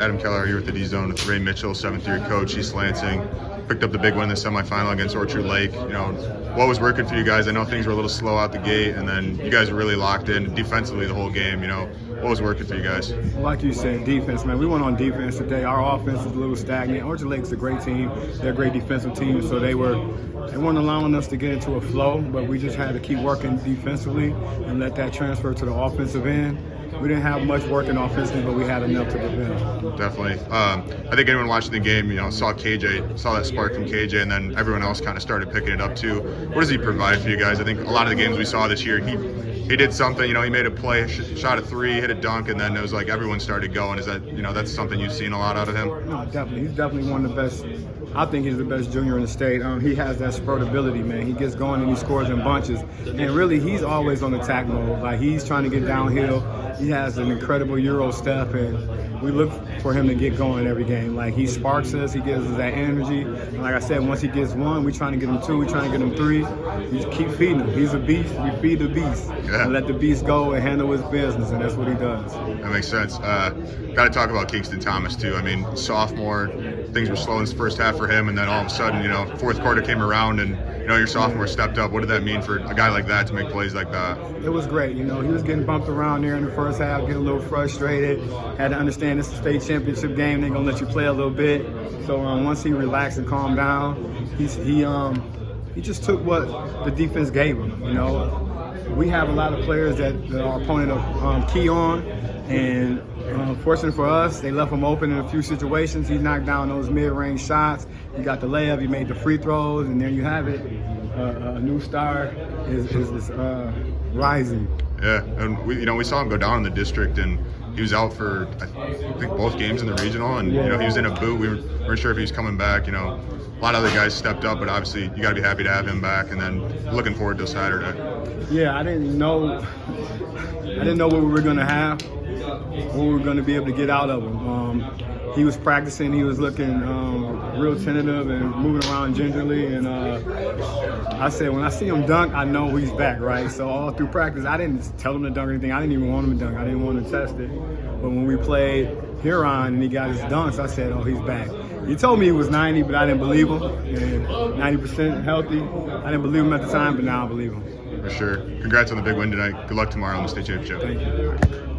Adam Kalahar here with the D-Zone with Ray Mitchell, 7th year coach, East Lansing. Picked up the big win in the semifinal against Orchard Lake. You know, what was working for you guys? I know things were a little slow out the gate, and then you guys were really locked in defensively the whole game. You know, what was working for you guys? Like you said, defense, man. We went on defense today. Our offense was a little stagnant. Orchard Lake's a great team. They're a great defensive team, so they weren't allowing us to get into a flow, but we just had to keep working defensively and let that transfer to the offensive end. We didn't have much working offensively, but we had enough to prevent. Definitely. I think anyone watching the game, you know, saw that spark from KJ, and then everyone else kind of started picking it up too. What does he provide for you guys? I think a lot of the games we saw this year, he did something. You know, he made a play, shot a three, hit a dunk, and then it was like everyone started going. Is that, you know, that's something you've seen a lot out of him? No, definitely. He's definitely one of the best. I think he's the best junior in the state. He has that spurt ability, man. He gets going and he scores in bunches. And really, he's always on attack mode. Like, he's trying to get downhill. He has an incredible Euro step, and we look for him to get going every game. Like, he sparks us. He gives us that energy. And like I said, once he gets one, we're trying to get him two. We're trying to get him three. We just keep feeding him. He's a beast. We feed the beast. Yeah. And let the beast go and handle his business, and that's what he does. That makes sense. Got to talk about Kingston Thomas, too. I mean, sophomore, things were slow in the first half for him, and then all of a sudden, you know, fourth quarter came around, and, you know, your sophomore stepped up. What did that mean for a guy like that to make plays like that? It was great. You know, he was getting bumped around there in the first half, getting a little frustrated. Had to understand this is a state championship game. They're going to let you play a little bit. So once he relaxed and calmed down, he just took what the defense gave him, you know. We have a lot of players that our opponent key on, and fortunate for us, they left him open in a few situations. He knocked down those mid-range shots. He got the layup. He made the free throws, and there you have it. A new star is rising. Yeah, and we saw him go down in the district, and he was out for I think both games in the regional, and you know, he was in a boot. We weren't sure if he was coming back. You know, a lot of other guys stepped up, but obviously you got to be happy to have him back. And then looking forward to Saturday. Yeah, I didn't know what we were gonna have, what we were gonna be able to get out of him. He was practicing. He was looking real tentative and moving around gingerly. And I said, when I see him dunk, I know he's back, right? So all through practice, I didn't tell him to dunk or anything. I didn't even want him to dunk. I didn't want to test it. But when we played Huron and he got his dunks, I said, oh, he's back. He told me he was 90, but I didn't believe him. And 90% healthy. I didn't believe him at the time, but now I believe him. For sure. Congrats on the big win tonight. Good luck tomorrow in the state championship. Thank you.